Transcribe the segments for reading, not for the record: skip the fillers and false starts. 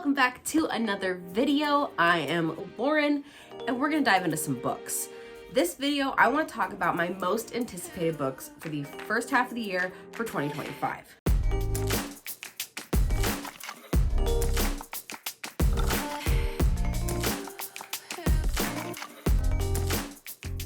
welcome back to another video. I am Lauren and we're gonna dive into some books. This video, I want to talk about my most anticipated books for the first half of the year for 2025.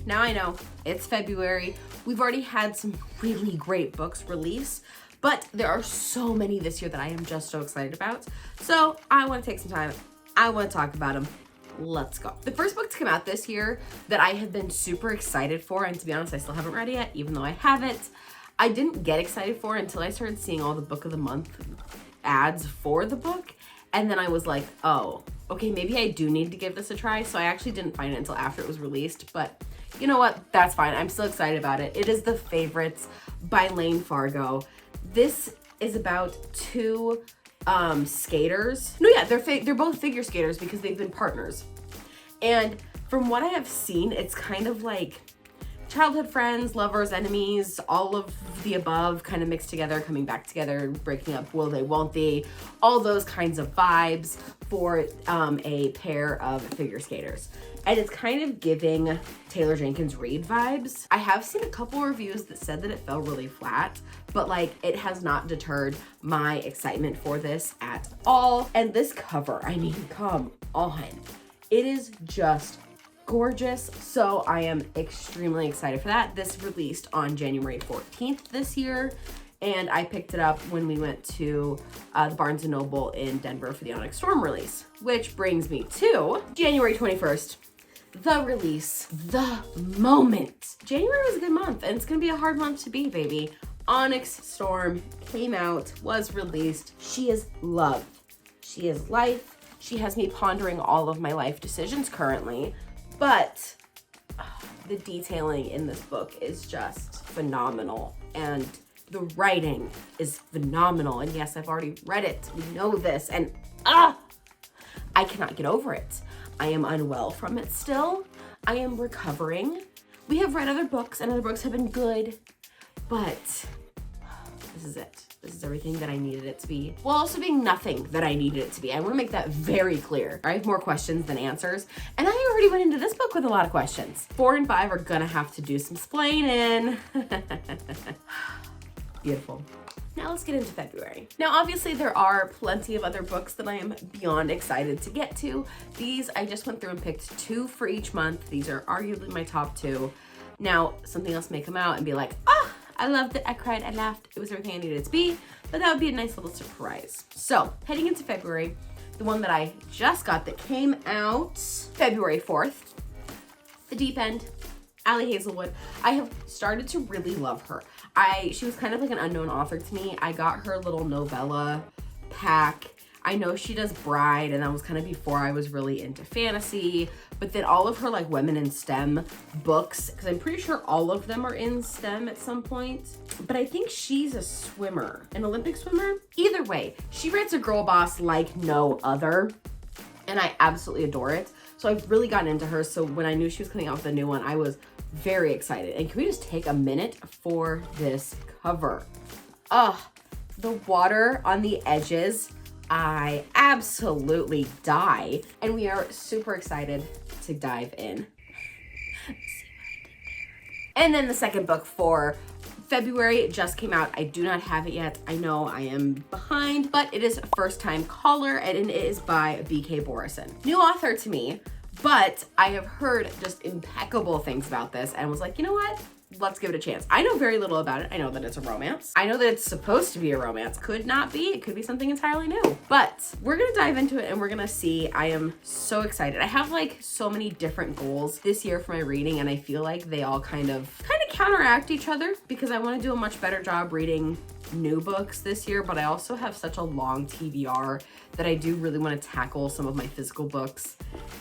Now I know it's February. We've already had some really great books release, but there are so many this year that I am just so excited about. So I want to take some time. I want to talk about them. Let's go. The first book to come out this year that I have been super excited for, and to be honest, I still haven't read it yet, even though I have it. I didn't get excited for it until I started seeing all the book of the month ads for the book. And then I was like, oh, okay, maybe I do need to give this a try. So I actually didn't find it until after it was released, but you know what? That's fine. I'm still excited about it. It is The Favorites by Lane Fargo. This is about two skaters. No, yeah, they're both figure skaters because they've been partners. And from what I have seen, it's kind of like childhood friends, lovers, enemies, all of the above kind of mixed together, coming back together, breaking up, will they, won't they, all those kinds of vibes for a pair of figure skaters. And it's kind of giving Taylor Jenkins Reid vibes. I have seen a couple reviews that said that it fell really flat, but like it has not deterred my excitement for this at all. And this cover, I mean, come on. It is just gorgeous. So I am extremely excited for that. This released on January 14th this year. And I picked it up when we went to the Barnes & Noble in Denver for the Onyx Storm release, which brings me to January 21st. The release, the moment. January was a good month and it's gonna be a hard month to beat, baby. Onyx Storm came out, was released. She is love. She is life. She has me pondering all of my life decisions currently, but the detailing in this book is just phenomenal and the writing is phenomenal. And yes, I've already read it. We know this and I cannot get over it. I am unwell from it still. I am recovering. We have read other books and other books have been good, but this is it. This is everything that I needed it to be. While also being nothing that I needed it to be. I want to make that very clear. I have more questions than answers. And I already went into this book with a lot of questions. 4 and 5 are gonna have to do some splaining. Beautiful. Now let's get into February. Now, obviously there are plenty of other books that I am beyond excited to get to. These, I just went through and picked 2 for each month. These are arguably my top 2. Now, something else may come out and be like, I loved it, I cried, I laughed, it was everything I needed it to be, but that would be a nice little surprise. So, heading into February, the one that I just got that came out February 4th, The Deep End, Allie Hazelwood. I have started to really love her. She was kind of like an unknown author to me. I got her little novella pack. I know she does Bride, and that was kind of before I was really into fantasy, but then all of her like women in STEM books, because I'm pretty sure all of them are in STEM at some point, but I think she's a swimmer, an Olympic swimmer. Either way, she writes a girl boss like no other, and I absolutely adore it. So I've really gotten into her. So when I knew she was coming out with a new one, I was very excited. And can we just take a minute for this cover? The water on the edges, I absolutely die. And we are super excited to dive in. See what I did there? And then the second book for February just came out. I do not have it yet. I know I am behind, but it is First Time Caller and it is by B.K. Borison. New author to me, but I have heard just impeccable things about this and was like, you know what? Let's give it a chance. I know very little about it. I know that it's a romance. I know that it's supposed to be a romance. Could not be. It could be something entirely new. But we're gonna dive into it and we're gonna see. I am so excited. I have like so many different goals this year for my reading and I feel like they all kind of counteract each other because I want to do a much better job reading new books this year, but I also have such a long TBR that I do really want to tackle some of my physical books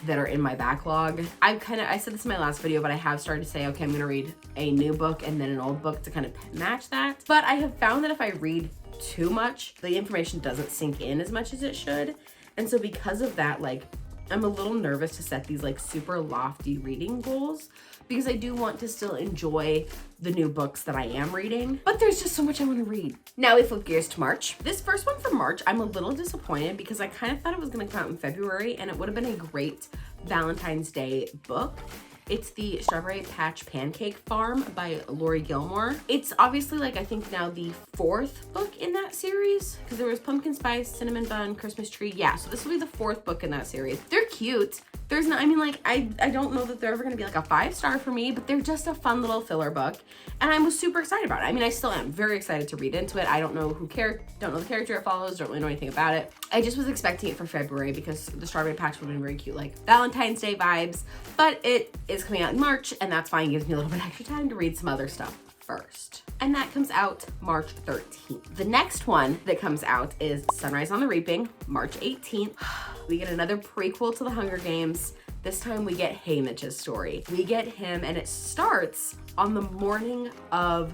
that are in my backlog. I said this in my last video, but I have started to say, okay, I'm going to read a new book and then an old book to kind of match that. But I have found that if I read too much, the information doesn't sink in as much as it should. And so because of that, like I'm a little nervous to set these like super lofty reading goals because I do want to still enjoy the new books that I am reading, but there's just so much I want to read. Now we flip gears to March. This first one for March, I'm a little disappointed because I kind of thought it was going to come out in February and it would have been a great Valentine's Day book. It's the Strawberry Patch Pancake Farm by Lori Gilmore. It's obviously like, I think now the 4th book in that series because there was Pumpkin Spice, Cinnamon Bun, Christmas Tree. Yeah, so this will be the 4th book in that series. They're cute. There's no, I mean, like, I don't know that they're ever gonna be like a 5-star for me, but they're just a fun little filler book. And I was super excited about it. I mean, I still am very excited to read into it. I don't know don't know the character it follows, don't really know anything about it. I just was expecting it for February because the Strawberry Patch would have been very cute, like Valentine's Day vibes, but it is coming out in March and that's fine. It gives me a little bit extra time to read some other stuff first. And that comes out March 13th. The next one that comes out is Sunrise on the Reaping, March 18th. We get another prequel to the Hunger Games. This time we get Haymitch's story. We get him and it starts on the morning of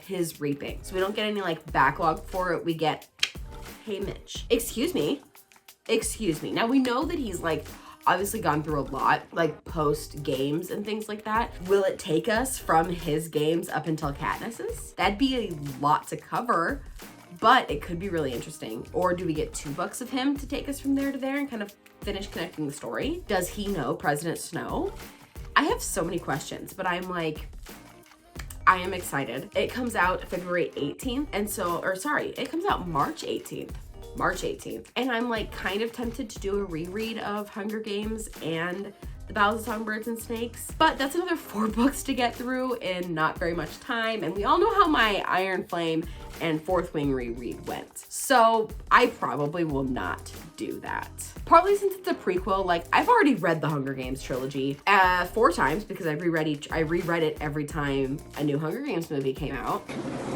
his reaping. So we don't get any like backlog for it. We get Haymitch. Excuse me. Now we know that he's like obviously gone through a lot, like post games and things like that. Will it take us from his games up until Katniss's? That'd be a lot to cover, but it could be really interesting. Or do we get 2 books of him to take us from there to there and kind of finish connecting the story? Does he know President Snow? I have so many questions, but I'm like, I am excited. It comes out February 18th. And so, or sorry, it comes out March 18th. And I'm like kind of tempted to do a reread of Hunger Games and The Ballads of Songbirds and Snakes, but that's another 4 books to get through in not very much time. And we all know how my Iron Flame and Fourth Wing reread went. So I probably will not do that. Partly since it's a prequel, like I've already read the Hunger Games trilogy 4 times because I reread it every time a new Hunger Games movie came out.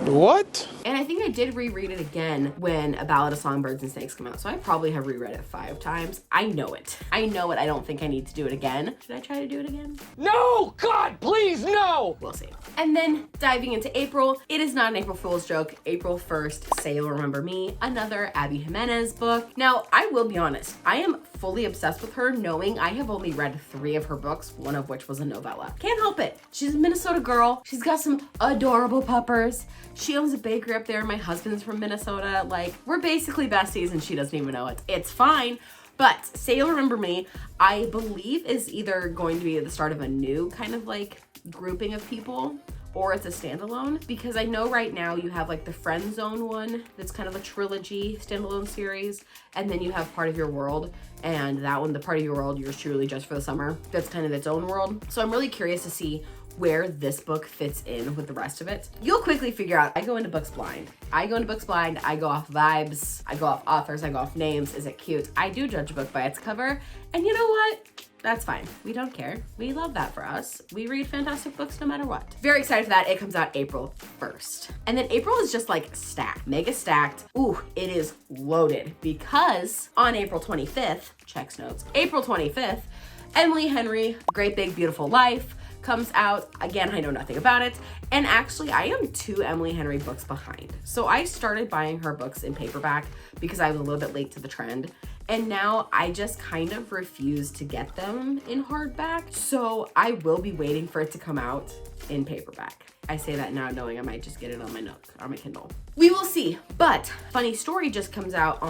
What? And I think I did reread it again when A Ballad of Songbirds and Snakes came out. So I probably have reread it 5 times. I know it. I don't think I need to do it again. Should I try to do it again? No! God, please, no! We'll see. And then diving into April, it is not an April Fool's joke. April 1st, Say You'll Remember Me, another Abby Jimenez book. Now, I will be honest, I am fully obsessed with her, knowing I have only read 3 of her books, one of which was a novella. Can't help it. She's a Minnesota girl. She's got some adorable puppers. She owns a bakery up there. My husband's from Minnesota. Like, we're basically besties and she doesn't even know it. It's fine. But Say You'll Remember Me, I believe is either going to be the start of a new kind of like grouping of people, or it's a standalone, because I know right now you have like the Friend Zone one that's kind of a trilogy standalone series, and then you have Part of Your World, and that one, the Part of Your World, Yours Truly, Just for the Summer, that's kind of its own world. So I'm really curious to see where this book fits in with the rest of it. You'll quickly figure out, I go into books blind. I go off vibes, I go off authors, I go off names. Is it cute? I do judge a book by its cover, and you know what? That's fine. We don't care. We love that for us. We read fantastic books no matter what. Very excited for that. It comes out April 1st. And then April is just like stacked, mega stacked. Ooh, it is loaded because on April 25th, checks notes, April 25th, Emily Henry, Great Big Beautiful Life, comes out. Again, I know nothing about it. And actually, I am 2 Emily Henry books behind. So I started buying her books in paperback because I was a little bit late to the trend. And now I just kind of refuse to get them in hardback. So I will be waiting for it to come out in paperback. I say that now knowing I might just get it on my Nook, on my Kindle. We will see. But Funny Story just comes out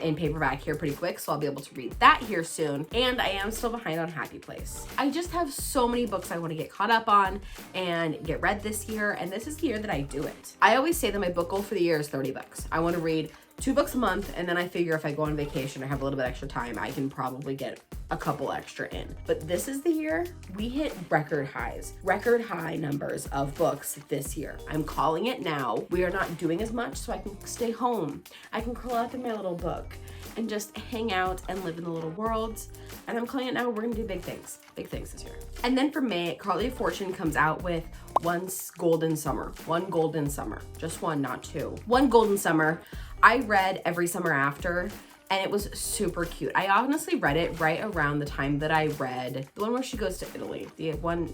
in paperback here pretty quick, so I'll be able to read that here soon. And I am still behind on Happy Place. I just have so many books I want to get caught up on and get read this year, and this is the year that I do it. I always say that my book goal for the year is 30 books. I want to read 2 books a month, and then I figure if I go on vacation or have a little bit extra time, I can probably get a couple extra in. But this is the year we hit record high numbers of books this year. I'm calling it now. We are not doing as much, so I can stay home. I can curl up in my little book and just hang out and live in the little world. And I'm calling it now. We're gonna do big things this year. And then for May, Carly of Fortune comes out with One Golden Summer, just one, not 2. One Golden Summer. I read Every Summer After, and it was super cute. I honestly read it right around the time that I read the one where she goes to Italy. The one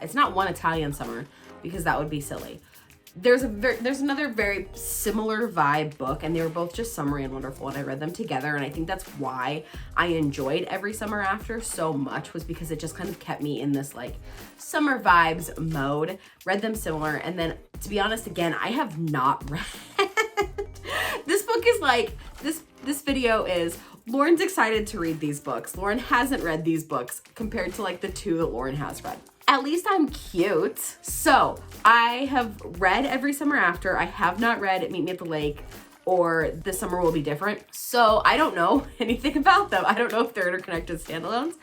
it's not One Italian Summer, because that would be silly. There's another very similar vibe book, and they were both just summery and wonderful, and I read them together, and I think that's why I enjoyed Every Summer After so much, was because it just kind of kept me in this like summer vibes mode. Read them similar, and then to be honest, again, I have not read this book is like this video is Lauren's excited to read these books. Lauren hasn't read these books compared to like the 2 that Lauren has read. At least I'm cute. So I have read Every Summer After. I have not read Meet Me at the Lake or This Summer Will Be Different. So I don't know anything about them. I don't know if they're interconnected standalones.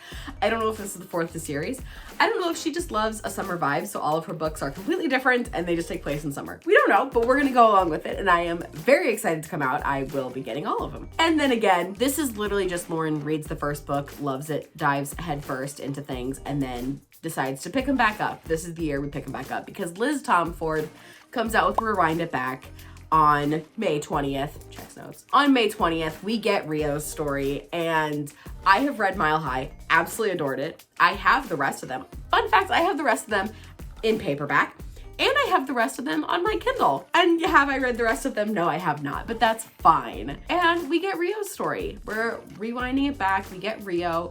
I don't know if this is the 4th of the series. I don't know if she just loves a summer vibe, so all of her books are completely different and they just take place in summer. We don't know, but we're gonna go along with it, and I am very excited to come out. I will be getting all of them. And then again, this is literally just Lauren reads the first book, loves it, dives headfirst into things, and then decides to pick them back up. This is the year we pick them back up because Liz Tomford comes out with Rewind It Back on May 20th. Checks notes. On May 20th, we get Rio's story, and I have read Mile High, absolutely adored it. I have the rest of them. Fun fact, I have the rest of them in paperback, and I have the rest of them on my Kindle. And have I read the rest of them? No, I have not, but that's fine. And we get Rio's story. We're rewinding it back. We get Rio.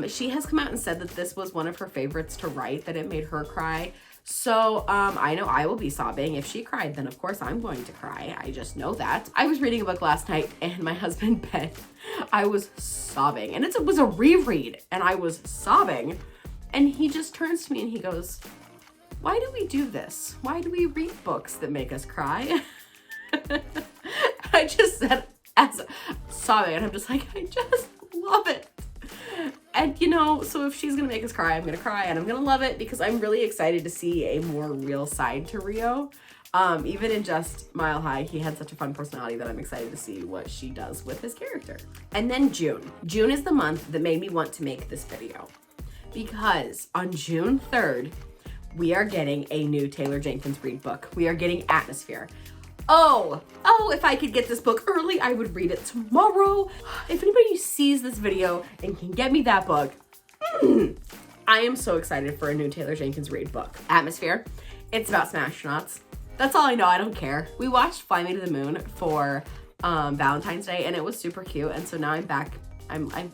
She has come out and said that this was one of her favorites to write, that it made her cry. So I know I will be sobbing. If she cried, then of course I'm going to cry. I just know that. I was reading a book last night, and my husband Ben, I was sobbing, and it was a reread, and I was sobbing, and he just turns to me and he goes, "Why do we do this? Why do we read books that make us cry?" I just said, as sobbing, and I'm just like, I just love it. And you know, so if she's gonna make us cry, I'm gonna cry, and I'm gonna love it because I'm really excited to see a more real side to Rio. Even in just Mile High, he had such a fun personality that I'm excited to see what she does with his character. And then June. June is the month that made me want to make this video, because on June 3rd, we are getting a new Taylor Jenkins Reid book. We are getting Atmosphere. Oh, if I could get this book early, I would read it tomorrow. If anybody sees this video and can get me that book, I am so excited for a new Taylor Jenkins Reid book. Atmosphere. It's about some astronauts. That's all I know. I don't care. We watched Fly Me to the Moon for Valentine's Day, and it was super cute. And so now I'm back. I can't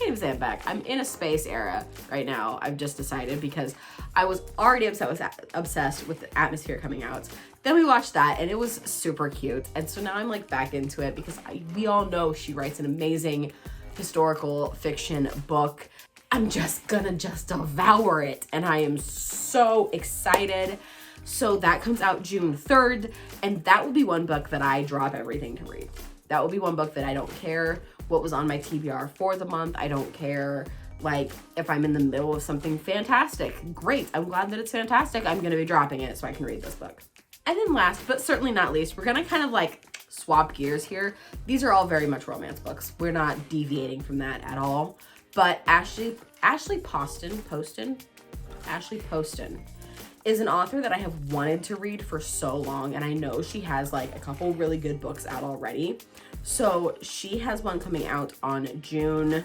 even say I'm back. I'm in a space era right now. I've just decided, because I was already obsessed with the Atmosphere coming out. Then we watched that, and it was super cute. And so now I'm like back into it because we all know she writes an amazing historical fiction book. I'm just gonna devour it, and I am so excited. So that comes out June 3rd, and that will be one book that I drop everything to read. That will be one book that I don't care what was on my TBR for the month. I don't care, like, if I'm in the middle of something fantastic. Great, I'm glad that it's fantastic. I'm gonna be dropping it so I can read this book. And then last, but certainly not least, we're gonna kind of like swap gears here. These are all very much romance books. We're not deviating from that at all. But Ashley Poston is an author that I have wanted to read for so long, and I know she has like a couple really good books out already. So she has one coming out on June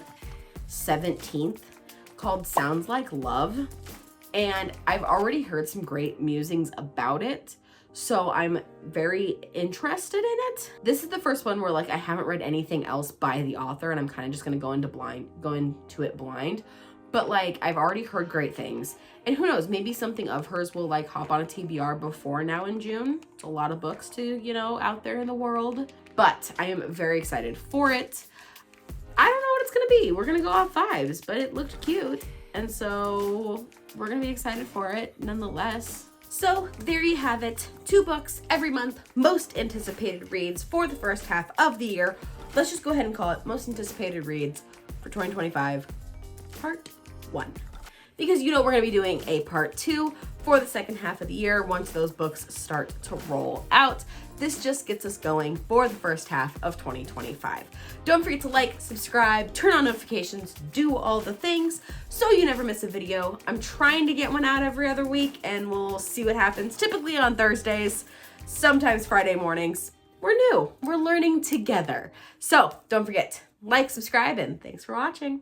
17th called Sounds Like Love, and I've already heard some great musings about it. So I'm very interested in it. This is the first one where like I haven't read anything else by the author, and I'm kind of just gonna go into it blind. But like I've already heard great things, and who knows, maybe something of hers will like hop on a TBR before now in June. It's a lot of books to, you know, out there in the world, but I am very excited for it. I don't know what it's gonna be. We're gonna go off vibes, but it looked cute, and so we're gonna be excited for it nonetheless. So there you have it. 2 books every month, most anticipated reads for the first half of the year. Let's just go ahead and call it most anticipated reads for 2025, part 1. Because you know we're gonna be doing a part 2 for the second half of the year once those books start to roll out. This just gets us going for the first half of 2025. Don't forget to like, subscribe, turn on notifications, do all the things so you never miss a video. I'm trying to get one out every other week, and we'll see what happens. Typically on Thursdays, sometimes Friday mornings. We're new, we're learning together. So don't forget, like, subscribe, and thanks for watching.